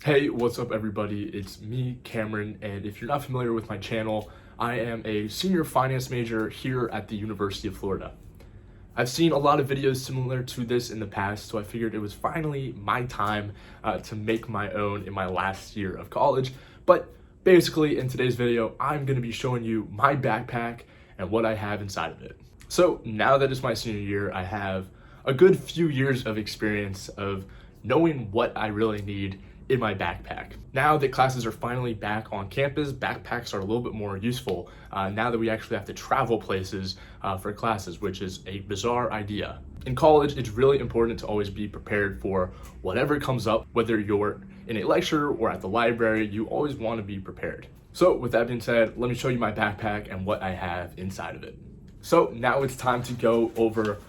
Hey, what's up everybody? It's me, Cameron, and if you're not familiar with my channel, I am a senior finance major here at the University of Florida. I've seen a lot of videos similar to this in the past, so I figured it was finally my time to make my own in my last year of college. But basically, in today's video, I'm going to be showing you my backpack and what I have inside of it. So now that it's my senior year, I have a good few years of experience of knowing what I really need in my backpack. Now that classes are finally back on campus, backpacks are a little bit more useful now that we actually have to travel places for classes, which is a bizarre idea. In college, it's really important to always be prepared for whatever comes up, whether you're in a lecture or at the library, you always want to be prepared. So with that being said, let me show you my backpack and what I have inside of it. So now it's time to go over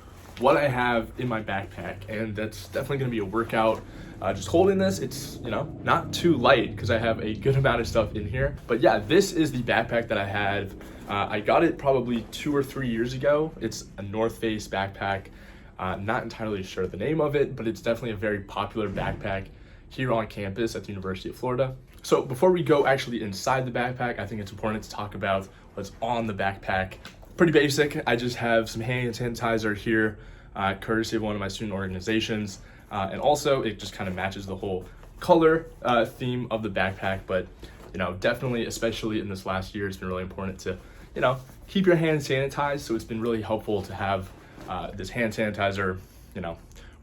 what I have in my backpack, and that's definitely going to be a workout. Just holding this, it's, not too light because I have a good amount of stuff in here. But yeah, this is the backpack that I have. I got it probably 2 or 3 years ago. It's a North Face backpack. Not entirely sure the name of it, but it's definitely a very popular backpack here on campus at the University of Florida. So before we go actually inside the backpack, I think it's important to talk about what's on the backpack. Pretty basic. I just have some hand sanitizer here, courtesy of one of my student organizations. And also it just kind of matches the whole color theme of the backpack. But, definitely, especially in this last year, it's been really important to, keep your hands sanitized. So it's been really helpful to have this hand sanitizer,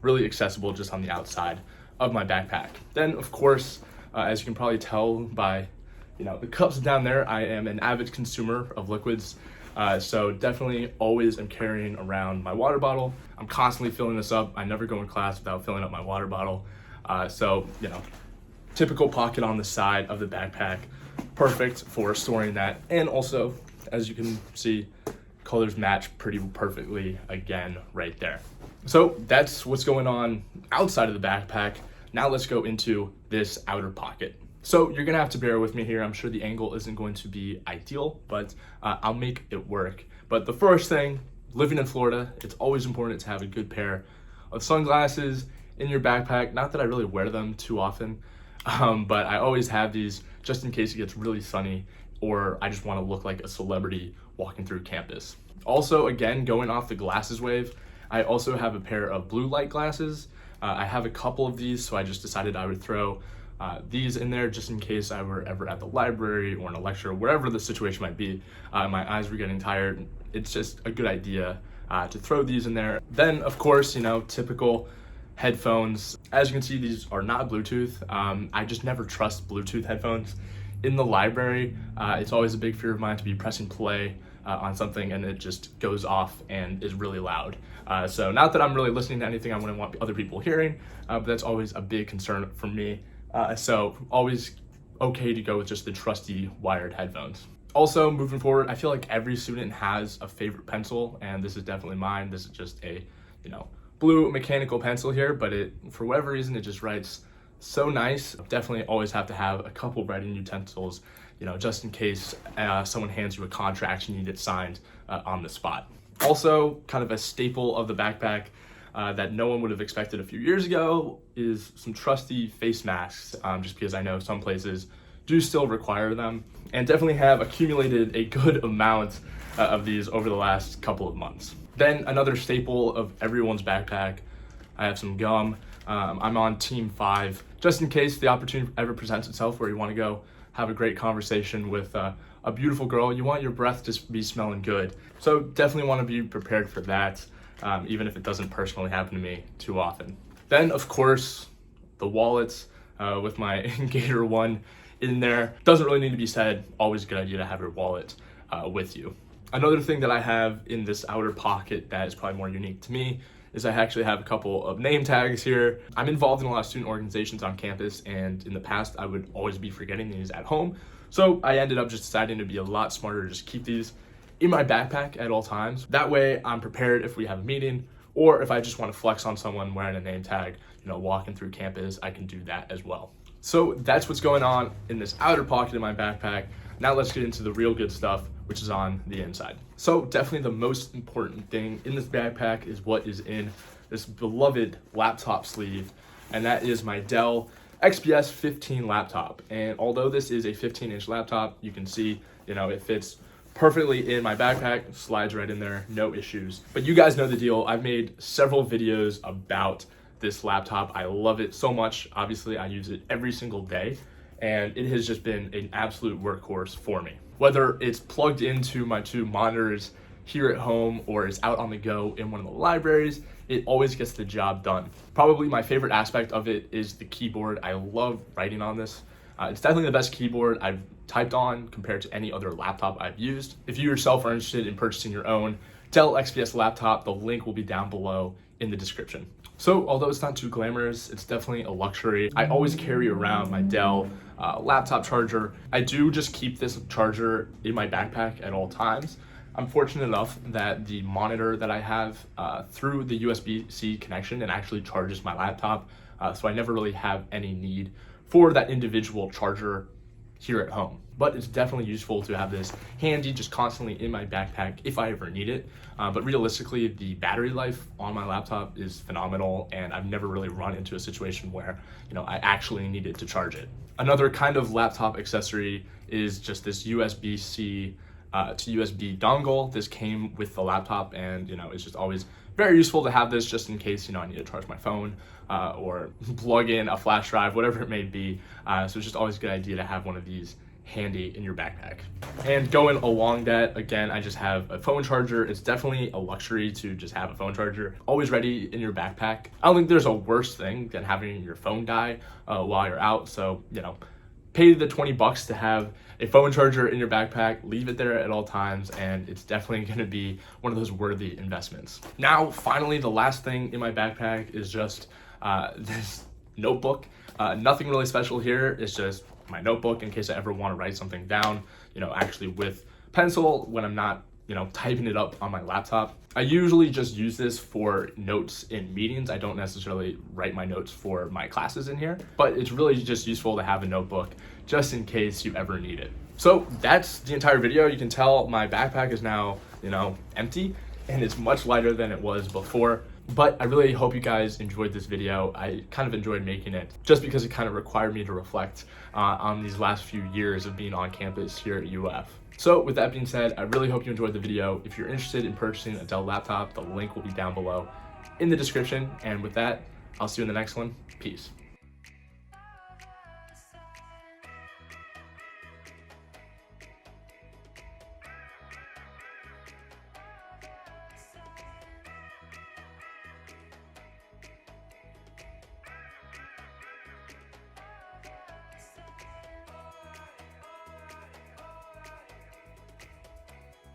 really accessible just on the outside of my backpack. Then, of course, as you can probably tell by, the cups down there, I am an avid consumer of liquids. So definitely always am carrying around my water bottle. I'm constantly filling this up. I never go in class without filling up my water bottle. So, typical pocket on the side of the backpack, perfect for storing that. And also, as you can see, colors match pretty perfectly again right there. So that's what's going on outside of the backpack. Now let's go into this outer pocket. So you're gonna have to bear with me here. I'm sure the angle isn't going to be ideal, but I'll make it work. But the first thing, living in Florida, it's always important to have a good pair of sunglasses in your backpack. Not that I really wear them too often, but I always have these just in case it gets really sunny or I just wanna look like a celebrity walking through campus. Also, again, going off the glasses wave, I also have a pair of blue light glasses. I have a couple of these, so I just decided I would throw these in there just in case I were ever at the library or in a lecture, wherever the situation might be. My eyes were getting tired. It's just a good idea to throw these in there. Then, of course, typical headphones. As you can see, these are not Bluetooth. I just never trust Bluetooth headphones. In the library, it's always a big fear of mine to be pressing play on something and it just goes off and is really loud. So not that I'm really listening to anything I wouldn't want other people hearing, but that's always a big concern for me. So always okay to go with just the trusty wired headphones. Also, moving forward, I feel like every student has a favorite pencil, and this is definitely mine. This is just a, blue mechanical pencil here, but for whatever reason, it just writes so nice. Definitely always have to have a couple writing utensils, just in case someone hands you a contract and you need it signed on the spot. Also, kind of a staple of the backpack, that no one would have expected a few years ago is some trusty face masks, just because I know some places do still require them, and definitely have accumulated a good amount of these over the last couple of months. Then another staple of everyone's backpack, I have some gum. I'm on team 5, just in case the opportunity ever presents itself where you want to go have a great conversation with a beautiful girl. You want your breath to be smelling good. So definitely want to be prepared for that. Even if it doesn't personally happen to me too often. Then, of course, the wallets with my Gator 1 in there. Doesn't really need to be said, always a good idea to have your wallet with you. Another thing that I have in this outer pocket that is probably more unique to me is I actually have a couple of name tags here. I'm involved in a lot of student organizations on campus, and in the past, I would always be forgetting these at home. So I ended up just deciding to be a lot smarter to just keep these in my backpack at all times. That way I'm prepared if we have a meeting, or if I just want to flex on someone wearing a name tag, walking through campus, I can do that as well. So that's what's going on in this outer pocket of my backpack. Now let's get into the real good stuff, which is on the inside. So definitely the most important thing in this backpack is what is in this beloved laptop sleeve, and that is my Dell XPS 15 laptop. And although this is a 15-inch laptop, you can see, it fits perfectly in my backpack, slides right in there, no issues. But you guys know the deal. I've made several videos about this laptop. I love it so much. Obviously, I use it every single day, and it has just been an absolute workhorse for me. Whether it's plugged into my 2 monitors here at home or is out on the go in one of the libraries, it always gets the job done. Probably my favorite aspect of it is the keyboard. I love writing on this. It's definitely the best keyboard I've typed on compared to any other laptop I've used. If you yourself are interested in purchasing your own Dell XPS laptop, the link will be down below in the description. So although it's not too glamorous, it's definitely a luxury. I always carry around my Dell laptop charger. I do just keep this charger in my backpack at all times. I'm fortunate enough that the monitor that I have through the USB-C connection, it actually charges my laptop, so I never really have any need for that individual charger here at home. But it's definitely useful to have this handy, just constantly in my backpack if I ever need it. But realistically, the battery life on my laptop is phenomenal, and I've never really run into a situation where, I actually needed to charge it. Another kind of laptop accessory is just this USB-C to USB dongle. This came with the laptop, and it's just always very useful to have this just in case I need to charge my phone or plug in a flash drive, whatever it may be. So it's just always a good idea to have one of these handy in your backpack. And going along that, again, I just have a phone charger. It's definitely a luxury to just have a phone charger always ready in your backpack. I don't think there's a worse thing than having your phone die while you're out. So pay the $20 to have a phone charger in your backpack, leave it there at all times, and it's definitely gonna be one of those worthy investments. Now, finally, the last thing in my backpack is just this notebook. Nothing really special here. It's just my notebook in case I ever wanna write something down, actually with pencil when I'm not, typing it up on my laptop. I usually just use this for notes in meetings. I don't necessarily write my notes for my classes in here, but it's really just useful to have a notebook just in case you ever need it. So that's the entire video. You can tell my backpack is now, empty, and it's much lighter than it was before. But I really hope you guys enjoyed this video. I kind of enjoyed making it just because it kind of required me to reflect on these last few years of being on campus here at UF. So with that being said, I really hope you enjoyed the video. If you're interested in purchasing a Dell laptop, the link will be down below in the description. And with that, I'll see you in the next one. Peace.